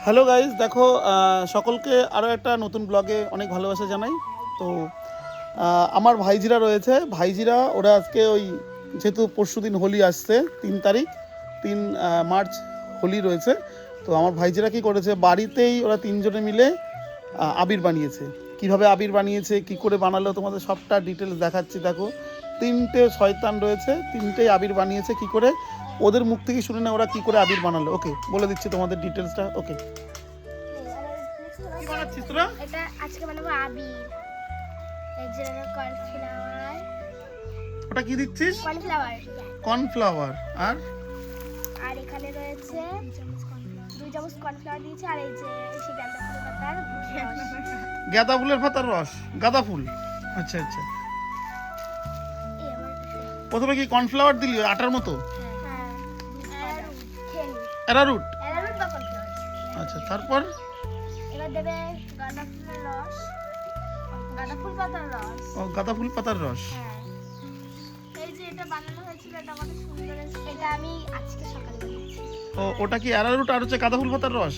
Hello guys, দেখো সকলকে আরও একটা নতুন ব্লগে অনেক ভালোবাসা জানাই। তো আমার ভাইজিরা রয়েছে, ভাইজিরা ওরা আজকে ওই যেহেতু পরশুদিন হোলি আসছে 3 তারিখ 3 মার্চ হোলি রয়েছে। তো আমার ভাইজিরা কি করেছে, বাড়িতেই ওরা তিনজনে মিলে আবির বানিয়েছে। কিভাবে আবির বানিয়েছে, কি করে বানালো, তোমাদের সবটা ডিটেলস দেখাচ্ছি। দেখো, 3টে শয়তান রয়েছে, 3টেই আবির বানিয়েছে। কি করে ওদের মুখ থেকে শুনে না ওরা কি করে আবির বানালো। ওকে, বলে দিচ্ছি তোমাদের ডিটেলসটা। ওকে, কি বানাচ্ছিস তোরা? এটা আজকে বানাবো আবির। এর জন্য কর্নফ্লাওয়ার। ওটা কি দিচ্ছিস? কর্নফ্লাওয়ার। কর্নফ্লাওয়ার। আর আর এখানে রয়েছে 2 চামচ কর্নফ্লাওয়ার দিয়েছি। আর এই যে এসে গাঁদা ফুলের পাতার গাঁদা ফুলের পাতার রস। গাঁদা ফুল, আচ্ছা আচ্ছা। প্রথমে কি কর্নফ্লাওয়ার দিলি ওই আটার মতো? অ্যারারুট। অ্যারারুট বা কর্নফ্লাওয়ার। আচ্ছা, তারপর এবার দেবে গাঁদা ফুলের রস, গাঁদা ফুল পাতার রস। ও, গাঁদা ফুল পাতার রস। হ্যাঁ, এই যে এটা বানানো হয়েছিল, এটা আমাদের সুন্দর। এটা আমি আজকে সকালে বানিয়েছি। ও, ওটা কি অ্যারারুট আর হচ্ছে গাঁদা ফুল পাতার রস?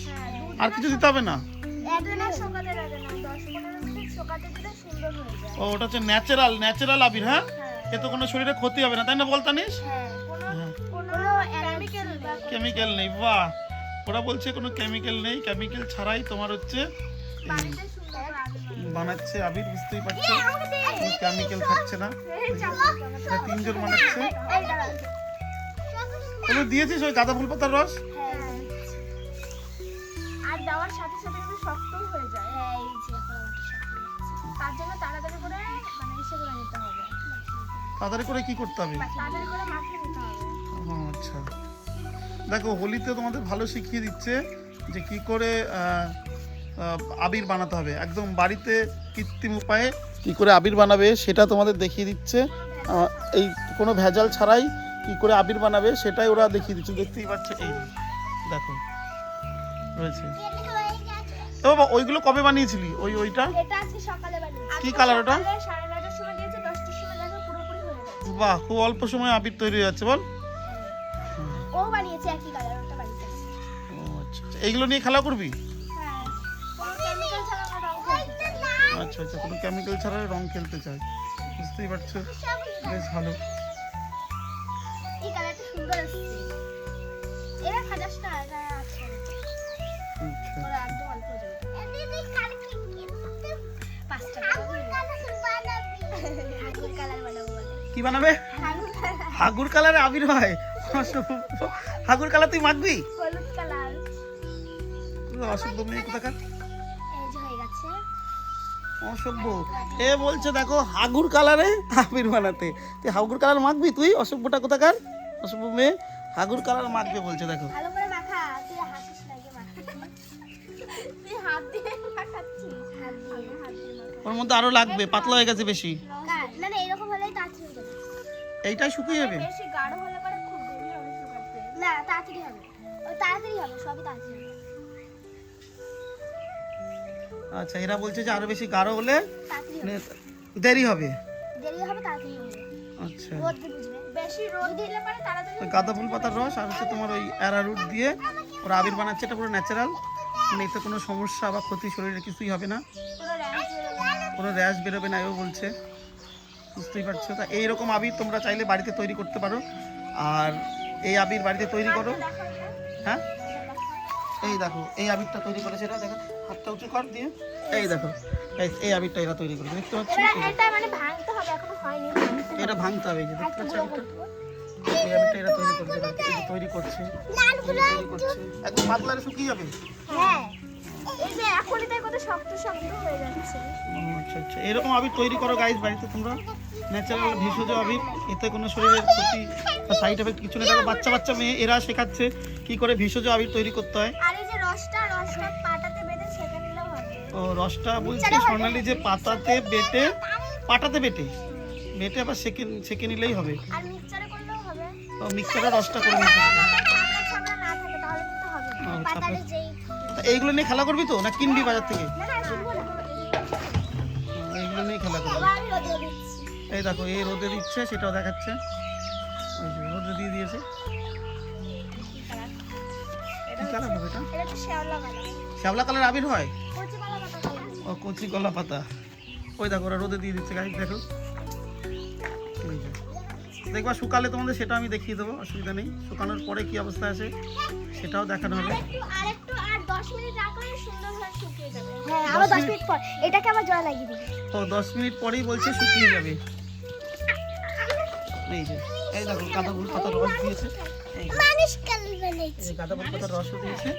আর কিছু দিতে হবে না? একদিন সকালে লাগে না, 10-15 মিনিট সকালে দিলে সুন্দর হয়ে যায়। ও, ওটা হচ্ছে ন্যাচারাল আবির। হ্যাঁ, এতে কোনো শরীরে ক্ষতি হবে না, তাই না বলতানিস? হ্যাঁ, কোনো কেমিক্যাল নেই। কেমিক্যাল নেই। বাহ, ওরা বলছে কোনো কেমিক্যাল নেই, কেমিক্যাল ছাড়াই তোমার হচ্ছে বাড়িতে সুন্দর করে আবির বানাচ্ছে আবির। বুঝতেই পারছো, কোনো কেমিক্যাল থাকছে না। এটা 3জন বানাচ্ছে। কোনো দিয়েছিস ওই গাঁদা ফুল পাতার রস? আর দেওয়ার সাথে সাথে কিন্তু শক্তও হয়ে যায়। হ্যাঁ, এই যে তার জন্য তাড়াতাড়ি করে মানে এসে করে নিতে হবে। তাড়াতাড়ি করে কি করতে হবে? তাড়াতাড়ি করে মাখিয়ে নিতে হবে। ও আচ্ছা, দেখো হোলিতে তোমাদের ভালো শিখিয়ে দিচ্ছে যে কি করে আবির বানাতে হবে। একদম বাড়িতে কৃত্রিম উপায়ে কি করে আবির বানাবে সেটা তোমাদের দেখিয়ে দিচ্ছে। এই কোনো ভেজাল ছাড়াই কি করে আবির বানাবে সেটাই ওরা দেখিয়ে দিচ্ছে। দেখতেই পাচ্ছ, এই দেখো রয়েছে। তো বাবা, ওইগুলো কবে বানিয়েছিলি? ওইটা এটা আজকে সকালে বানিয়েছি। কি কালার ওটা? 9:30টার সময় দিয়েছে, 10টার সময় দেখো পুরোপুরি হয়ে গেছে। বাহ, খুব অল্প সময়ে আবির তৈরি হয়ে যাচ্ছে। বল, ও বানিয়েছে একই কালার, ওটা বানিয়েছে। ও আচ্ছা আচ্ছা। এইগুলো নিয়ে খেলা করবি? হ্যাঁ, কোনো কেমিক্যাল ছাড়া আমরা রং করতে চাই। আচ্ছা আচ্ছা, কোনো কেমিক্যাল ছাড়া রং খেলতে চাই। বুঝতেই পারছো, বেশ ভালো। এই কালারটা সুন্দর আসছে। এরা খাজাস না, এটা আছে। আচ্ছা, ওরা একদম অল্প যাবে। দিদি কাল কি কিনতে 5 টাকা হাগুর কালার বানাবো বলে। কি বানাবে? হাগুর কালার, হাগুর কালারে আবির হয়? হাগুর কালার তুই মাখবি? হলুদ কালার। অসভ্য মেয়ে কোথাকার। এই যে হয়ে গেছে। অসভ্য এ বলছে দেখো হাগুর কালারে আবির বানাতে। তুই হাগুর কালার মাখবি? তুই অসভ্যটা কোথাকার, অসভ্য মেয়ে হাগুর কালার মাখবে বলছে। দেখো, ভালো করে মাখা, তুই হাসিস না, আগে মাখা। তুই হাত দিয়ে মাখাচ্ছিস। হাত দিয়ে মাখা। ওর মধ্যে আরো লাগবে, পাতলা হয়ে গেছে বেশি। না না, এরকম হলেই তাড়াতাড়ি হয়ে যাবে। এইটাই শুকিয়ে যাবে? বেশি গাঢ় হলে পরে খুব দেরি হবে শুকাতে। না, তাড়াতাড়ি হবে। ও তাড়াতাড়ি হবে, সবই তাড়াতাড়ি হবে। আচ্ছা, এরা বলছে যে আরো বেশি গাঢ় হলে তাড়াতাড়ি মানে হবে। দেরি হবে। দেরি হবে, তাড়াতাড়ি হবে। আচ্ছা, রোদ দিয়ে বুঝবে, বেশি রোদ দিলে পরে তাড়াতাড়ি ওই গাঁদা ফুল পাতার রস আর হচ্ছে তোমার ওই অ্যারারুট দিয়ে ওরা আবির বানাচ্ছে। এটা পুরো ন্যাচারাল, মানে এতে কোনো সমস্যা বা ক্ষতি শরীরে কিছুই হবে না, পুরো র্যাশ বেরোবে না। কোনো র্যাশ বেরোবে না, এও বলছে। বুঝতেই পারছো। তা এইরকম আবির তোমরা চাইলে বাড়িতে তৈরি করতে পারো। আর এই আবির বাড়িতে তৈরি করো। হ্যাঁ, এই দেখো এই আবিরটা তৈরি করেছে এরা। দেখো, হাতটা উঁচু কর দিয়ে। এই দেখো, এই আবিরটা এরা তৈরি করেছে, দেখতে পাচ্ছ? এটা মানে ভাঙতে হবে, এখনো হয়নি। এটা ভাঙতে হবে। এই যে দেখতে পাচ্ছ আবিরটা, এই এই আবিরটা এরা তৈরি করছে। এই যে তৈরি করছে, তৈরি করছে, একদম পাতলা শুকিয়ে যাবে। হ্যাঁ, এই যে এখনই তাই কত শক্ত শক্ত হয়ে যাচ্ছে। ও আচ্ছা আচ্ছা, এরকম আবির তৈরি করো গাইস বাড়িতে তোমরা। ন্যাচারাল ভেষজ আবির, এতে কোনো শরীরের ক্ষতি বা সাইড এফেক্ট কিছু নেই। দেখো, বাচ্চা মেয়ে এরা শেখাচ্ছে কি করে ভেষজ আবির তৈরি করতে হয়। আর এই যে রসটা পাটাতে বেটে ছেঁকে নিলেও হবে। ও, রসটা বলছে সোনালি যে পাতাতে বেটে, পাটাতে বেটে আবার সেকে নিলেই হবে। আর মিক্সচারে করলেও হবে। ও, মিক্সারে রসটা করে নিতে হবে। ছাবড়া না থাকে তাহলে কিন্তু হবে না। ও, পাতাতে যেই তা এইগুলো নিয়ে খেলা করবি তো, না কিনবি বাজার থেকে? না না, কিনবো না। এইগুলো নিয়ে খেলা করবি। বাবা, আমি রোদে দিচ্ছি। এই দেখো, এই রোদে দিচ্ছে, সেটাও দেখাচ্ছে। ওই যে রোদে দিয়ে দিয়েছে। কালার হবে এটা? এটা হচ্ছে শ্যাওলা কালার, শ্যাওলা কালার আবির হয়? কচি কলা পাতা কালার। ও কচি কলা পাতা। ওই দেখো ওরা রোদে দিয়ে দিচ্ছে গাইস, দেখো এই যে। দেখবা শুকালে তোমাদের সেটা আমি দেখিয়ে দেবো, অসুবিধা নেই। শুকানোর পরে কি অবস্থা আছে সেটাও দেখানো হবে। আরেকটু আর 10 মিনিট রাখলে সুন্দর হয়ে শুকিয়ে যাবে। হ্যাঁ, আবার 10 মিনিট পর এটাকে আবার জল লাগিয়ে দিবি। ও 10 মিনিট পরেই বলছে শুকিয়ে যাবে। এই যে এই দেখো গাঁদা ফুল পাতার রস দিয়েছে, এই যে, মানুষ কাল বানাইছে। এই যে গাঁদা ফুল পাতার রসও দিয়েছে।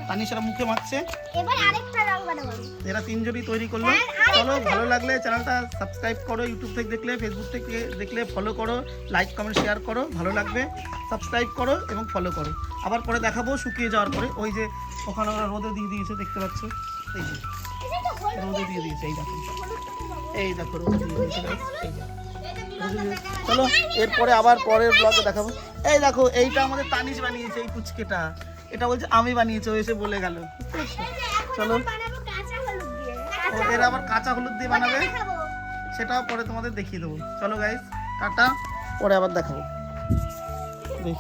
তানিশরা মুখে মাখছে। এবার আরেকটা রং বানাবো। এরা তিনজনই তৈরি করলো। চলো, ভালো লাগলে চ্যানেলটা সাবস্ক্রাইব করো, ইউটিউব থেকে দেখলে, ফেসবুক থেকে দেখলে ফলো করো, লাইক কমেন্ট শেয়ার করো, ভালো লাগবে সাবস্ক্রাইব করো এবং ফলো করো। আবার পরে দেখাবো শুকিয়ে যাওয়ার পরে। ওই যে ওখানে ওরা রোদে দিয়ে দিয়েছে, দেখতে পাচ্ছ, এই যে রোদে দিয়ে দিয়েছে, এই দেখো, এই দেখো রোদে দিয়ে দিয়েছে guys, এই যে। চলো এরপরে আবার পরের ব্লগে দেখাবো। এই দেখো এইটা আমাদের তানিশ বানিয়েছে, এই পুচকেটা, এটা বলছে আমি বানিয়েছি, ও এসে বলে গেল। চলো, বানাবো কাঁচা হলুদ দিয়ে। ওদের আবার কাঁচা হলুদ দিয়ে বানাবে, দেখাবো। সেটাও পরে তোমাদের দেখিয়ে দেবো। চলো গাইস টাটা, পরে আবার দেখাবো। দেখ